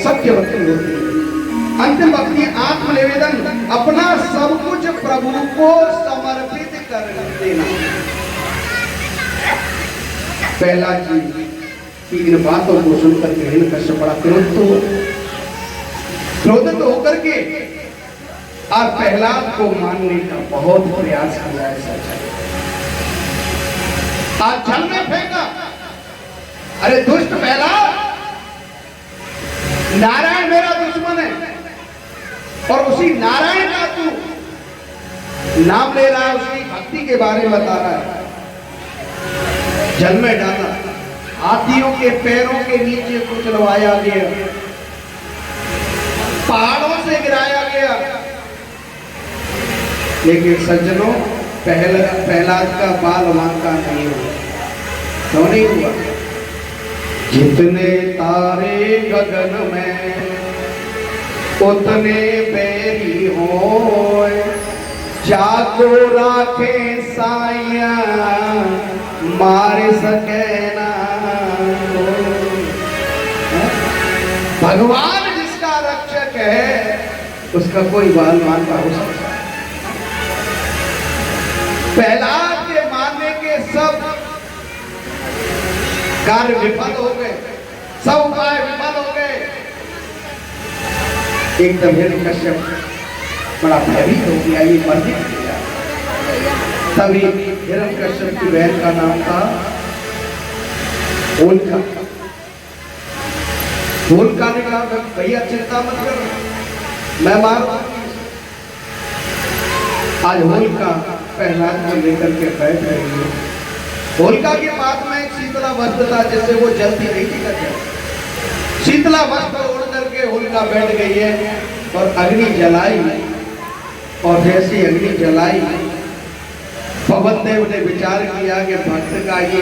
सत्य भक्ति होती है। अंतिम भक्ति आत्मनिवेदन, अपना सब कुछ प्रभु को समर्पित कर देना। पहला चीज इन बातों को सुनकर के हिरण्यकश्यप बड़ा क्रोधित होकर के और प्रहलाद को मारने का बहुत प्रयास किया है। आज जल में फेंका। अरे दुष्ट प्रहलाद, नारायण मेरा दुश्मन है और उसी नारायण का तू नाम ले रहा है, उसकी भक्ति के बारे में बता रहा है। जल में डाला, हाथियों के पैरों के नीचे कुचलवाया गया, पहाड़ों से गिराया गया। लेकिन सज्जनों, प्रहलाद का बाल वांका नहीं हुआ। क्यों नहीं हुआ? जितने तारे गगन में उतने बैरी हो, जाको राखे साइया मार सके ना। भगवान जिसका रक्षक है उसका कोई बाल वांका हो सकता है। प्रहलाद के मारने के सब कार्य विफल हो गए, सब उपाय विफल हो गए। एकदम हिरण्यकश्यप बड़ा भयभीत हो गया, ये मरने गया। तभी हिरण्यकश्यप की बहन का नाम था होलिका। होलिका ने कहा, भैया चिंता मत करो, मैं मारूंगा। आज होलिका प्रहलाद को लेकर के बैठ रही है। होलिका के पास में एक शीतला वस्त्र था जिससे वो जलती नहीं थी। शीतला वस्त्र ओढ़ करके होलिका बैठ गई है और अग्नि जलाई। और जैसी अग्नि जलाई, पवन देव ने विचार किया कि भक्त का ये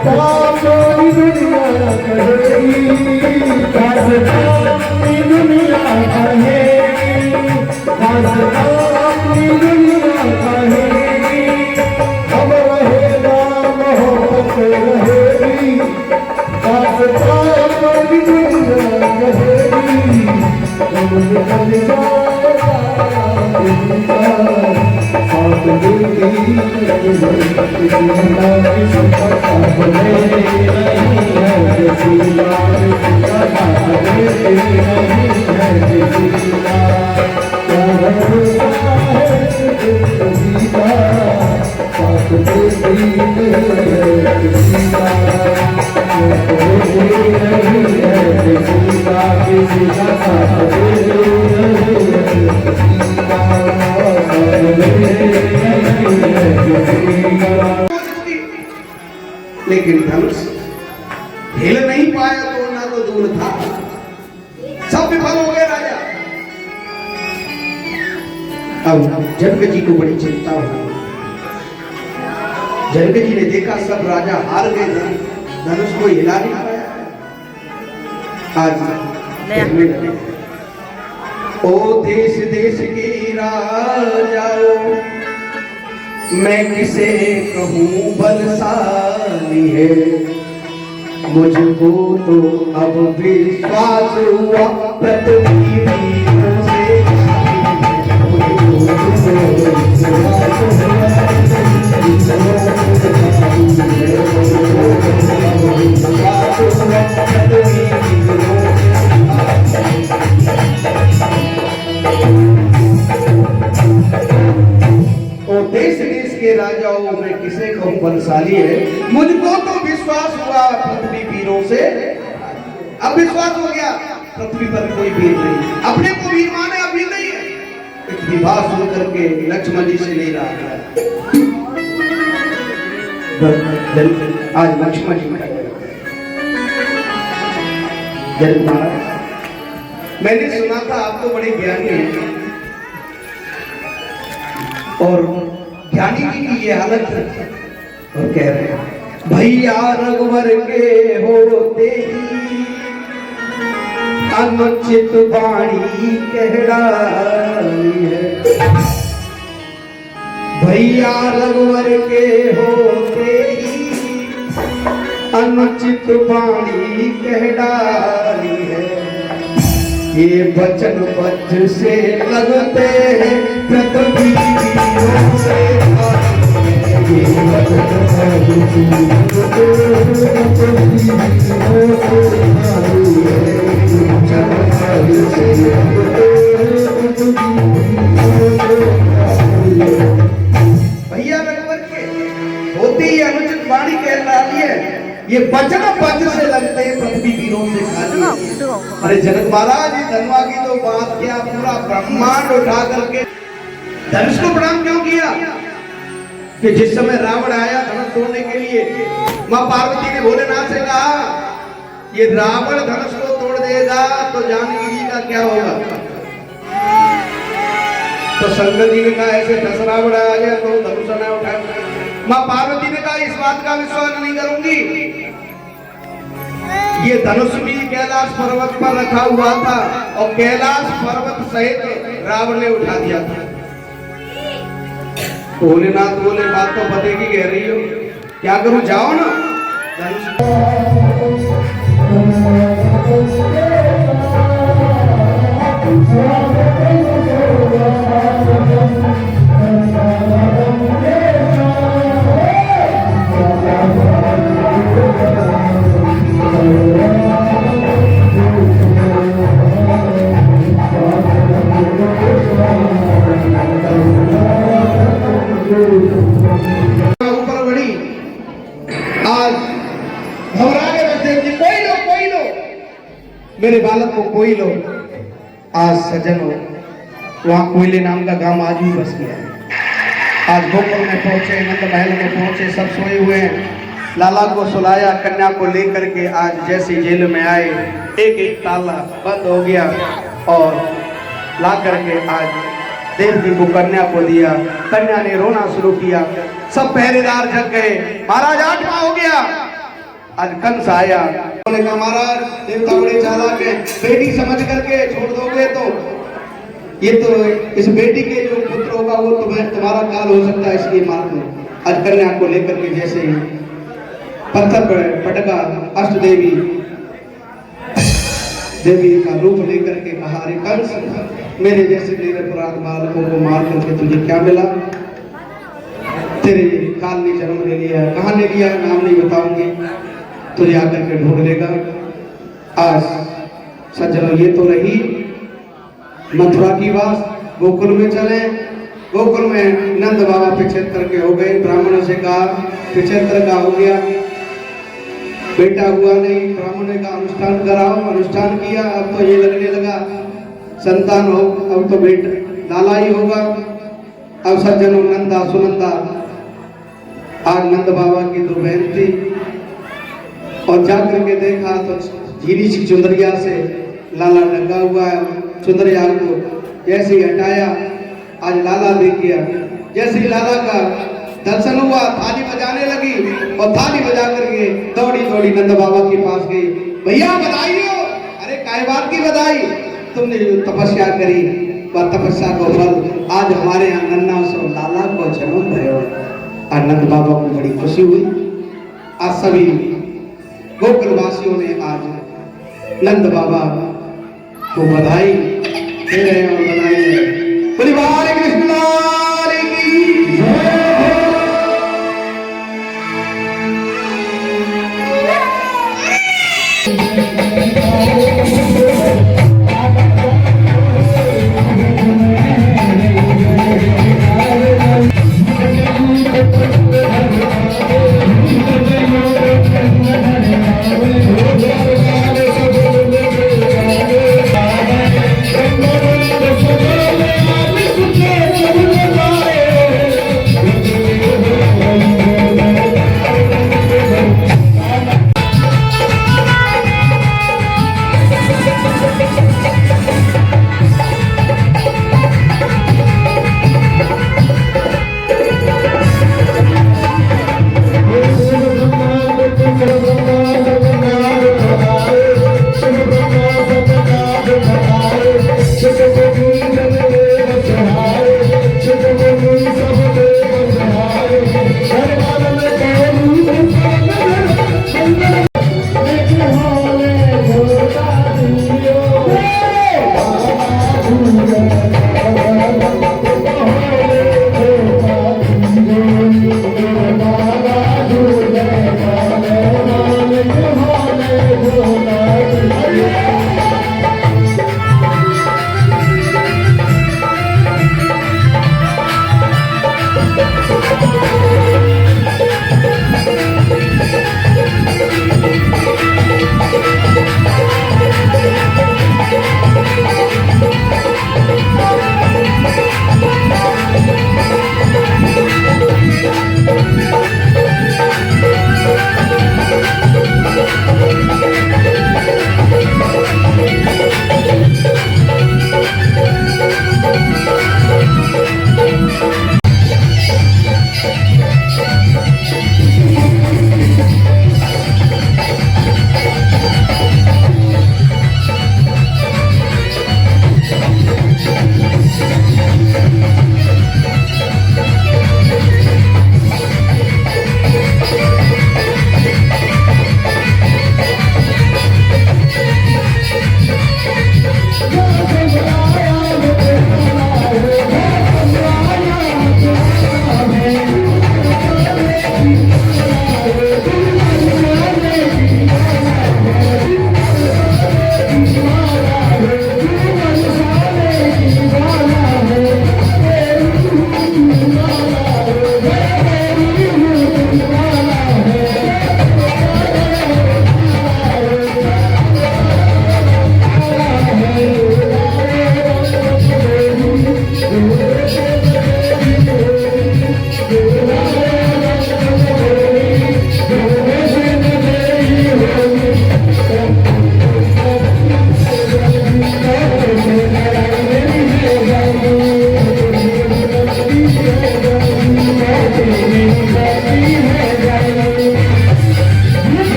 पापी दुनिया कहेगी, पापी दुनिया कहेगी, पापी दुनिया कहेगी, अब रहेगा मोहब्बत रहेगी, पापी दुनिया कहेगी, जब निकल जाएगा साथ देगी लेकिन धनुष हिल नहीं पाया तो ना तो दूर था, सब विफल हो गए राजा। अब जनक जी को बड़ी चिंता हुई। जनक जी ने देखा सब राजा हार गए, धनुष को हिला नहीं पाया। आज कहने लगे, ओ देश देश के राजाओं, मैं किसे कहूँ बलशाली है, मुझको तो अब विश्वास हुआ पृथ्वी से। देश देश के राजाओं में किसे कहूं बलशाली है, मुझको तो विश्वास हुआ पृथ्वी वीरों से। अब विश्वास हो गया पृथ्वी पर कोई वीर नहीं, अपने को वीर माने अब वीर नहीं है। एक विवाह सुन करके लक्ष्मण जी से नहीं रहा है। आज लक्ष्मण जी जनक महाराज, मैंने सुना था आप तो बड़े ज्ञानी हैं, और ज्ञानी जी की ये हालत है। और कह रहे हैं, भैया रघुवर के होते ही अनुचित वाणी कह डाली है। भैया रघुवर के होते ही अनुचित वाणी कह डाली है। ये वचन वज्र से लगते हैं पृथ्वी से। ये वचन वज्र से भैया रघुवर के होते ही अनुचित वाणी कह डाली है। ये वचन वज्र से लगते हैं पृथ्वी वीरों से खाली। अरे जनक महाराज, ये धनवा की तो बात क्या, पूरा ब्रह्मांड उठा करके धनुष को प्रणाम क्यों किया? कि जिस समय रावण आया धनुष तोड़ने के लिए, मां पार्वती ने भोलेनाथ से कहा, ये रावण धनुष को तोड़ देगा तो जानकी जी का क्या होगा? तो शंकर जी ने कहा, ऐसे 10 रावण आ गया तो धनुष न उठाया। मां पार्वती ने कहा, इस बात का विश्वास नहीं करूंगी। ये धनुष भी कैलाश पर्वत पर रखा हुआ था और कैलाश पर्वत सहित रावण ने उठा दिया था। भोलेनाथ बोले, बात तो पते की कह रही हो, क्या करूं, जाओ ना। ऊपर बढ़ी, आज घबरा के बैठे जी, कोई लो मेरे बालक को कोई लो। आज सजन हो, वहां कोयले नाम का गांव आज भी बस गया। आज गोकुल में पहुंचे, नंद महल में पहुंचे, सब सोए हुए हैं। लाला को सुलाया, कन्या को लेकर के आज जैसे जेल में आए, एक एक ताला बंद हो गया और ला करके आज देवती को कन्या को दिया। कन्या ने रोना शुरू किया, सब पहरेदार जग गए। महाराज 8वां हो गया, आज कंस आया, उन्होंने कहा महाराज देवता बड़े चालाक हैं, बेटी समझ करके छोड़ दोगे तो ये तो इस बेटी के जो पुत्र होगा वो तुम्हारा काल हो सकता है, इसलिए मार दो। आज कन्या को लेकर के जैसे ही पत्थर पर पटका, अष्ट देवी का रूप लेकर के कहा, अरे कंस, मेरे जैसे निरपराध बालकों को मार करके तुझे क्या मिला? तेरे काल ने जन्म ले लिया, कहाँ ले लिया नाम नहीं बताऊंगी, तुझे आकर के ढूंढ लेगा। आज सज्जनों ये तो रही मथुरा की बात। गोकुल में चले, गोकुल में नंद बाबा 75 के हो गए। ब्राह्मणों से कहा 75 का हो गया, बेटा हुआ नहीं, ब्राह्मणों का अनुष्ठान कराओ, अनुष्ठान किया। अब तो ये लगने लगा संतान हो, अब तो बेटा लाला ही होगा। अब सज्जनों नंदा सुनंदा, आज नंद बाबा की 2 बहन थी और जाकर के देखा तो झीली सी चुंदरिया से लाला लगा हुआ है। चुंदरिया को जैसे ही हटाया, आज लाला देख गया। जैसे ही लाला का दर्शन हुआ, थाली बजाने लगी और थाली बजा करके दौड़ी दौड़ी नंद बाबा के पास गई। भैया बधाई हो। अरे काय बात की बधाई? तुमने जो तपस्या करी वह तपस्या को फल आज हमारे यहाँ नन्ना सो लाला को जन्म भयो। और नंद बाबा को बड़ी खुशी हुई। आज सभी गोकुलवासियों ने आज नंद बाबा को बधाई दे रहे हैं और बधाई